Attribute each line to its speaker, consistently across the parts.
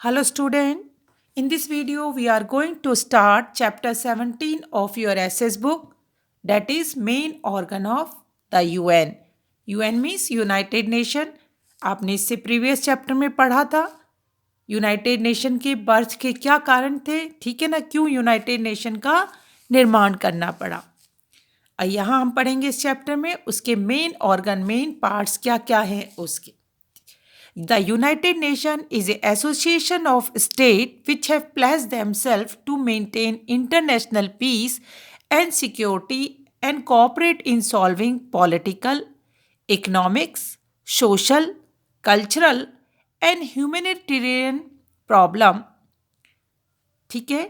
Speaker 1: Hello student, in this video we are going to start chapter 17 of your SS book, that is main organ of the UN. UN means United Nation. आपने इससे previous chapter में पढ़ा था United nation के birth के क्या कारण थे, ठीक है ना, क्यों यूनाइटेड नेशन का निर्माण करना पड़ा। यहाँ हम पढ़ेंगे इस चैप्टर में उसके मेन ऑर्गन, मेन पार्ट्स क्या क्या हैं उसके। The United Nations is an association of states which have pledged themselves to maintain international peace and security and cooperate in solving political, economics, social, cultural and humanitarian problem। ठीक है,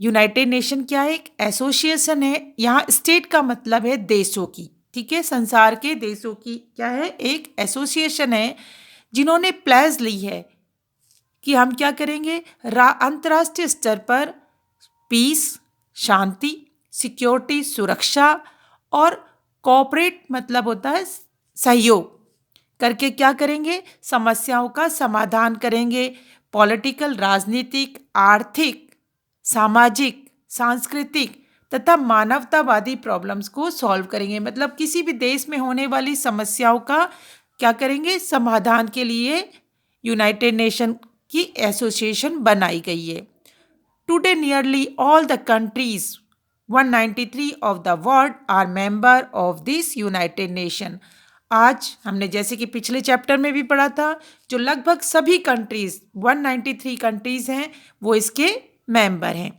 Speaker 1: United nation क्या है? एक association है। यहाँ state का मतलब है देशों की, ठीक है, संसार के देशों की क्या है? एक एसोसिएशन है जिन्होंने प्लेज ली है कि हम क्या करेंगे, अंतर्राष्ट्रीय स्तर पर पीस, शांति, सिक्योरिटी, सुरक्षा और कोऑपरेट मतलब होता है सहयोग करके क्या करेंगे, समस्याओं का समाधान करेंगे। पॉलिटिकल, राजनीतिक, आर्थिक, सामाजिक, सांस्कृतिक तथा मानवतावादी प्रॉब्लम्स को सॉल्व करेंगे। मतलब किसी भी देश में होने वाली समस्याओं का क्या करेंगे, समाधान के लिए यूनाइटेड नेशन की एसोसिएशन बनाई गई है। Today nearly all the countries 193 of the world are member of this United Nation. आज हमने जैसे कि पिछले चैप्टर में भी पढ़ा था, जो लगभग सभी कंट्रीज 193 कंट्रीज हैं वो इसके मेंबर हैं।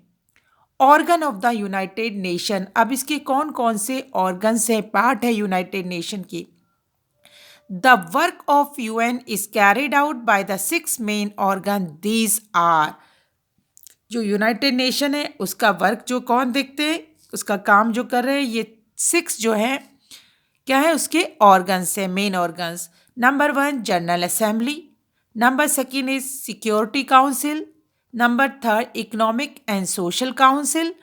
Speaker 1: Organ of the United nation, अब इसके कौन कौन से ऑर्गन्स हैं, पार्ट है यूनाइटेड नेशन की। The work of UN is carried out by the 6 main organ. These are, जो यूनाइटेड नेशन है उसका वर्क जो कौन देखते हैं, उसका काम जो कर रहे हैं, ये 6 जो है क्या है, उसके ऑर्गन्स है, main organs. Number 1 general assembly, number 2 is security council, number 3 economic and social council,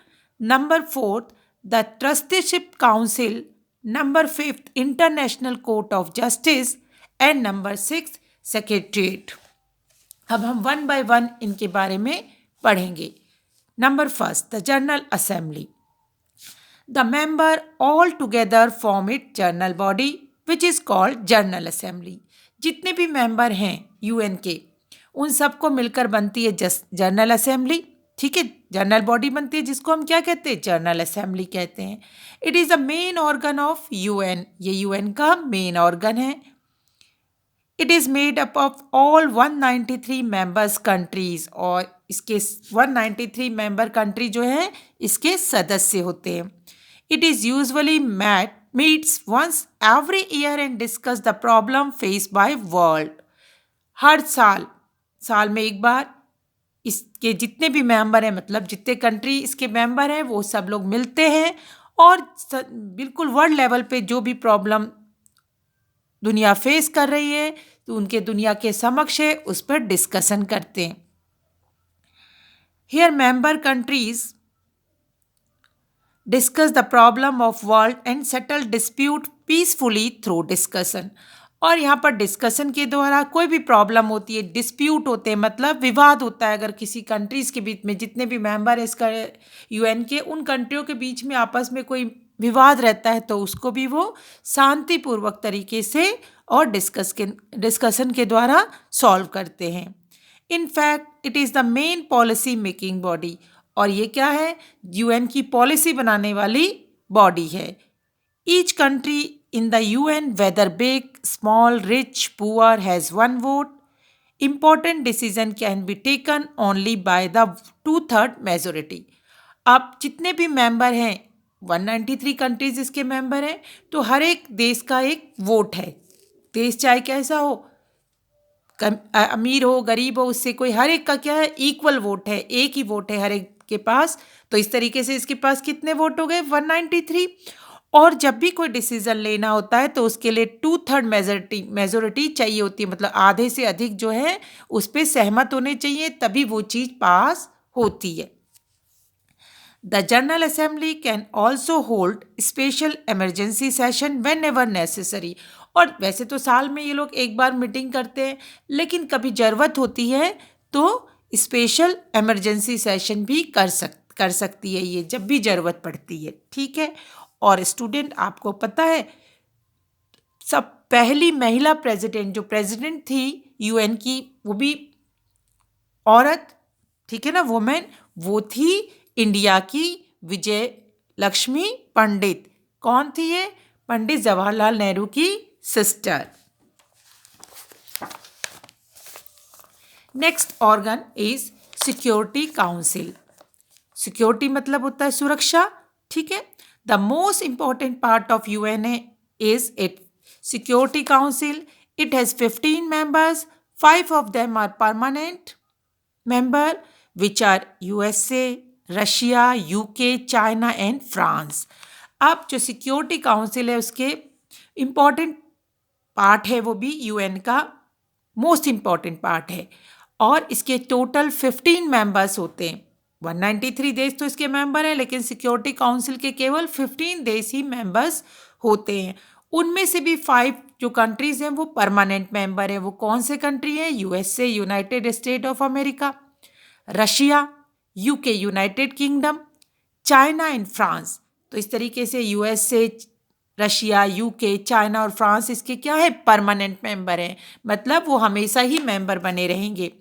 Speaker 1: number 4 the trusteeship council, number 5 international court of justice and number 6 secretariat. अब हम 1 बाय 1 इनके बारे में पढ़ेंगे। Number 1 the general assembly. The member all together form it general body which is called general assembly. जितने भी member हैं UN के उन सबको मिलकर बनती है जनरल असेंबली, ठीक है, जनरल बॉडी बनती है जिसको हम क्या कहते हैं, जनरल असेंबली कहते हैं। It is the main organ of UN, ये यूएन का मेन ऑर्गन है। It is made up of all 193 members countries, और इसके 193 मेंबर कंट्री जो है इसके सदस्य होते हैं। It is usually meets once every year and discuss the problem face by world. हर साल में एक बार इसके जितने भी मेंबर हैं, मतलब जितने कंट्री इसके मेंबर हैं वो सब लोग मिलते हैं और बिल्कुल वर्ल्ड लेवल पे जो भी प्रॉब्लम दुनिया फेस कर रही है तो उनके दुनिया के समक्ष है उस पर डिस्कशन करते हैं। Here member countries discuss the problem of world and settle dispute peacefully through discussion. और यहाँ पर डिस्कशन के द्वारा कोई भी प्रॉब्लम होती है, डिस्प्यूट होते हैं मतलब विवाद होता है, अगर किसी कंट्रीज़ के बीच में जितने भी मेंबर है इसका यूएन के, उन कंट्रियों के बीच में आपस में कोई विवाद रहता है तो उसको भी वो शांतिपूर्वक तरीके से और डिस्कशन के द्वारा सॉल्व करते हैं। In fact it is the main policy making body, और ये क्या है, यूएन की पॉलिसी बनाने वाली बॉडी है। Each country in the UN, whether big, small, rich, poor, has one vote. Important decision can be taken only by the 2/3 majority. अब जितने भी मेंबर हैं 193 कंट्रीज इसके मेंबर हैं, तो हर एक देश का एक वोट है। देश चाहे कैसा हो, अमीर हो गरीब हो, उससे कोई, हर एक का क्या है, इक्वल वोट है, एक ही वोट है हर एक के पास। तो इस तरीके से इसके पास कितने वोट हो गए, 193। और जब भी कोई डिसीजन लेना होता है तो उसके लिए 2/3 मेजोरिटी चाहिए होती है, मतलब आधे से अधिक जो है उस पर सहमत होने चाहिए, तभी वो चीज़ पास होती है। The general assembly can also hold special emergency session when ever necessary. और वैसे तो साल में ये लोग एक बार मीटिंग करते हैं, लेकिन कभी ज़रूरत होती है तो स्पेशल इमरजेंसी सेशन भी कर सकती है ये, जब भी ज़रूरत पड़ती है, ठीक है। और स्टूडेंट, आपको पता है सब पहली महिला प्रेसिडेंट, जो प्रेसिडेंट थी यूएन की, वो भी औरत, ठीक है ना, वुमेन, वो थी इंडिया की विजय लक्ष्मी पंडित। कौन थी ये? पंडित जवाहरलाल नेहरू की sister. Next organ is security council. Security मतलब होता है सुरक्षा, ठीक है। The most important part of UNA is it security council. It has 15 members. 5 of them are permanent member, which are USA, Russia, UK, China and France. अब जो security council है उसके इम्पॉर्टेंट पार्ट है, वो भी यूएन का most important part है, और इसके टोटल 15 मेंबर्स होते हैं. 193 देश तो इसके मेंबर हैं, लेकिन सिक्योरिटी काउंसिल के केवल 15 देश ही मेंबर्स होते हैं. उनमें से भी 5 जो कंट्रीज हैं वो परमानेंट मेंबर हैं. वो कौन से कंट्री हैं? USA, United state of America, Russia, UK, United kingdom, China and France. तो इस तरीके से यूएसए, रशिया, यूके, चाइना और फ्रांस इसके क्या है? परमानेंट मेंबर हैं, मतलब वो हमेशा ही मेंबर बने रहेंगे.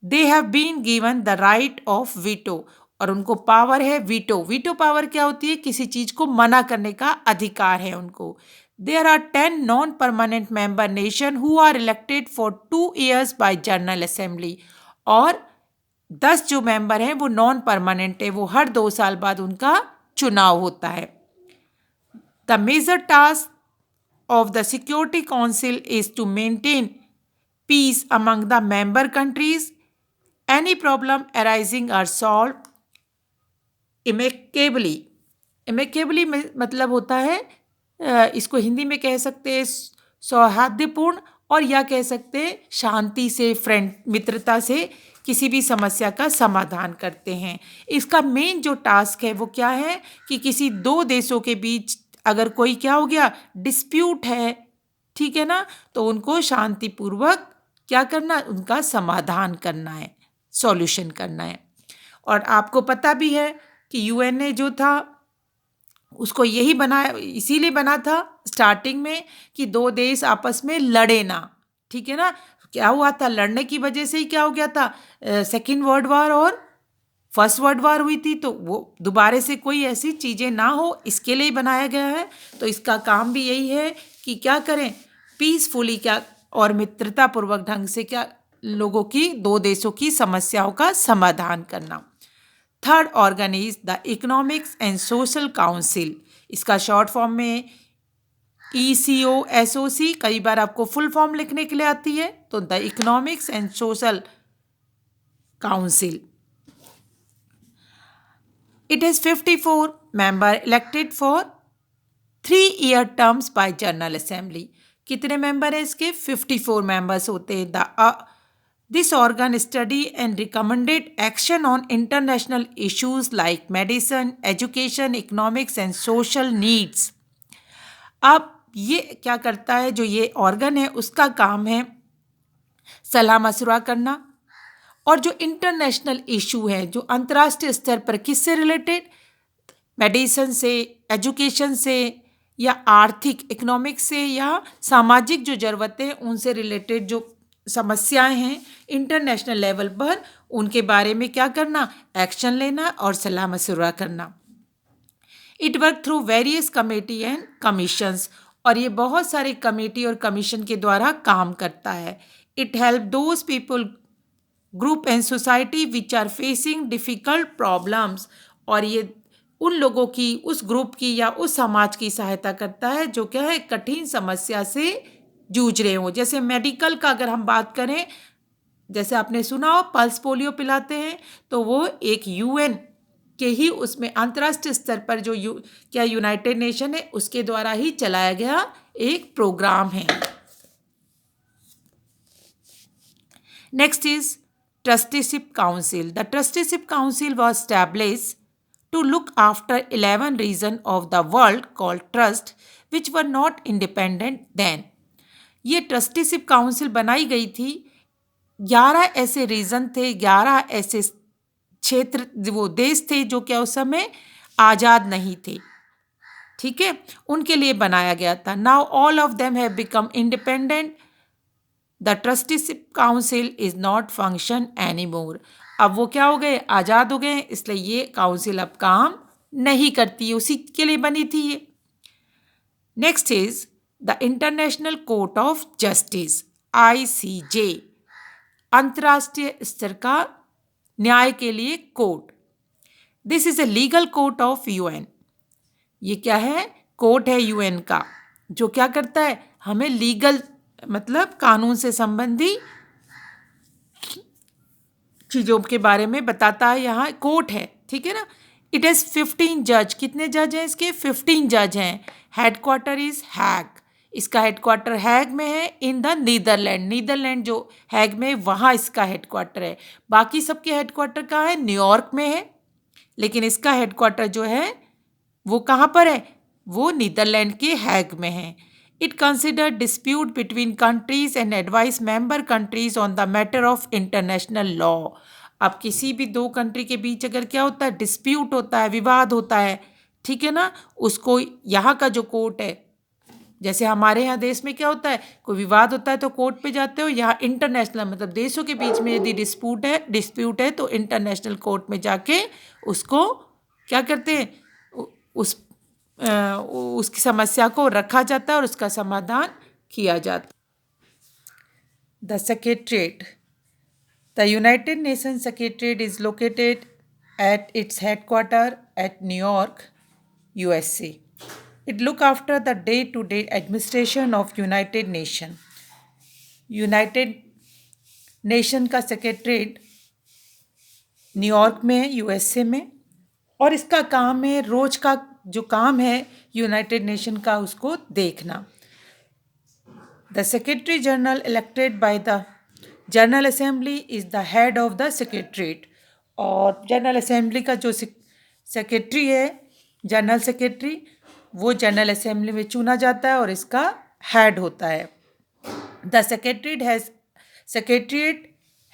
Speaker 1: They have been given the right of veto, और उनको पावर है वीटो. वीटो पावर क्या होती है? किसी चीज़ को मना करने का अधिकार है उनको. There are 10 non-permanent member nation who are elected for 2 years by General Assembly. और 10 जो मेंबर हैं वो नॉन परमानेंट है, वो हर 2 साल बाद उनका चुनाव होता है. The major task of the Security Council is to maintain peace among the member countries. Any problem arising are solved amicably. Amicably मतलब होता है, इसको हिंदी में कह सकते हैं सौहार्दपूर्ण, और या कह सकते हैं शांति से, मित्रता से किसी भी समस्या का समाधान करते हैं. इसका मेन जो टास्क है वो क्या है कि किसी 2 देशों के बीच अगर कोई क्या हो गया, डिस्प्यूट है, ठीक है ना, तो उनको शांतिपूर्वक क्या करना, उनका समाधान करना है, सॉल्यूशन करना है. और आपको पता भी है कि यूएनए जो था उसको यही बनाया, इसीलिए बना था स्टार्टिंग में कि 2 देश आपस में लड़े ना, ठीक है ना. क्या हुआ था? लड़ने की वजह से ही क्या हो गया था, सेकेंड वर्ल्ड वार और फर्स्ट वर्ल्ड वार हुई थी. तो वो दोबारा से कोई ऐसी चीज़ें ना हो, इसके लिए बनाया गया है. तो इसका काम भी यही है कि क्या करें, पीसफुली क्या और मित्रतापूर्वक ढंग से क्या लोगों की, 2 देशों की समस्याओं का समाधान करना. Third organ is the economics and social council. इसका शॉर्ट फॉर्म में ECOSOC, कई बार आपको फुल फॉर्म लिखने के लिए आती है. तो the economics and social council. It has 54 member elected for 3-year terms by General Assembly. कितने मेंबर हैं इसके? 54 मेंबर्स होते हैं. This organ study and recommended action on international issues like medicine, education, economics and social needs. अब ये क्या करता है, जो ये ऑर्गन है उसका काम है सलाह मशवरा करना, और जो इंटरनेशनल इशू है, जो अंतर्राष्ट्रीय स्तर पर किससे रिलेटेड, मेडिसिन से, एजुकेशन से, या आर्थिक इकोनॉमिक्स से, या सामाजिक जो ज़रूरतें हैं उनसे रिलेटेड जो समस्याएं हैं इंटरनेशनल लेवल पर, उनके बारे में क्या करना, एक्शन लेना और सलाह मशवरा करना. It work through various committee and commissions, और ये बहुत सारे कमेटी और कमीशन के द्वारा काम करता है. It help those people, group and society which are facing difficult problems, और ये उन लोगों की, उस ग्रुप की या उस समाज की सहायता करता है जो क्या है, कठिन समस्या से जूझ रहे हों. जैसे मेडिकल का अगर हम बात करें, जैसे आपने सुना हो पल्स पोलियो पिलाते हैं, तो वो एक यूएन के ही उसमें अंतर्राष्ट्रीय स्तर पर जो क्या यूनाइटेड नेशन है उसके द्वारा ही चलाया गया एक प्रोग्राम है. Next is trusteeship council. The trusteeship council was established to look after 11 regions of the world called trust which were not independent then. ये ट्रस्टीशिप काउंसिल बनाई गई थी 11 ऐसे रीजन थे, 11 ऐसे क्षेत्र, वो देश थे जो क्या उस समय आज़ाद नहीं थे, ठीक है, उनके लिए बनाया गया था। Now all of them have become independent, the trusteeship council is not function any more. अब वो क्या हो गए, आज़ाद हो गए, इसलिए ये काउंसिल अब काम नहीं करती है, उसी के लिए बनी थी ये। Next is the international court of justice, ICJ, अंतर्राष्ट्रीय स्तर का न्याय के लिए court. This is a legal court of UN। ये क्या है, कोर्ट है UN का, जो क्या करता है, हमें लीगल मतलब कानून से संबंधी चीज़ों के बारे में बताता है, यहाँ कोर्ट है, ठीक है ना। इट हैज़ 15 जज, कितने जज हैं इसके, 15 जज हैं। हेडक्वार्टर इज हैग, इसका हेडक्वार्टर हैग में है, इन द नीदरलैंड, नीदरलैंड जो हैग में वहाँ इसका हेडक्वार्टर है। बाकी सबके हेडक्वार्टर कहाँ है, न्यूयॉर्क में है, लेकिन इसका हेडक्वार्टर जो है वो कहाँ पर है, वो नीदरलैंड के हैग में है। It consider dispute between countries and advice member countries on the matter of international law. अब किसी भी दो कंट्री के बीच अगर क्या होता है, डिस्प्यूट होता है, विवाद होता है, ठीक है ना, उसको यहाँ का जो कोर्ट है, जैसे हमारे यहाँ देश में क्या होता है, कोई विवाद होता है तो कोर्ट पे जाते हो, यहाँ इंटरनेशनल मतलब देशों के बीच में यदि डिस्प्यूट है तो इंटरनेशनल कोर्ट में जाके उसको क्या करते हैं, उस उसकी समस्या को रखा जाता है और उसका समाधान किया जाता है। The secretariat, the United nation secretariat is located at its headquarters at New York, USA. It look after the day-to-day administration of United Nation. United nation का सेक्रेटरीट न्यूयॉर्क में है, USA में, और इसका काम है, रोज का जो काम है यूनाइटेड नेशन का, उसको देखना। The secretary general elected by the general assembly is the head of the secretariat. और जनरल असेंबली का जो सेक्रेटरी है, जनरल सेक्रेटरी, वो जनरल असेंबली में चुना जाता है और इसका हेड होता है। The secretariat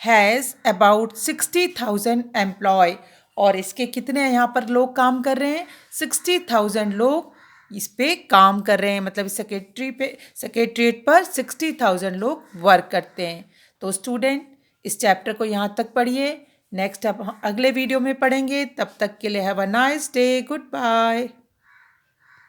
Speaker 1: has about 60,000 employ, और इसके कितने यहाँ पर लोग काम कर रहे हैं, 60,000 लोग इस पे काम कर रहे हैं, मतलब सेक्रेटरीट पर 60,000 लोग वर्क करते हैं। तो स्टूडेंट इस चैप्टर को यहाँ तक पढ़िए, नेक्स्ट अब अगले वीडियो में पढ़ेंगे, तब तक के लिए have a nice day, good bye.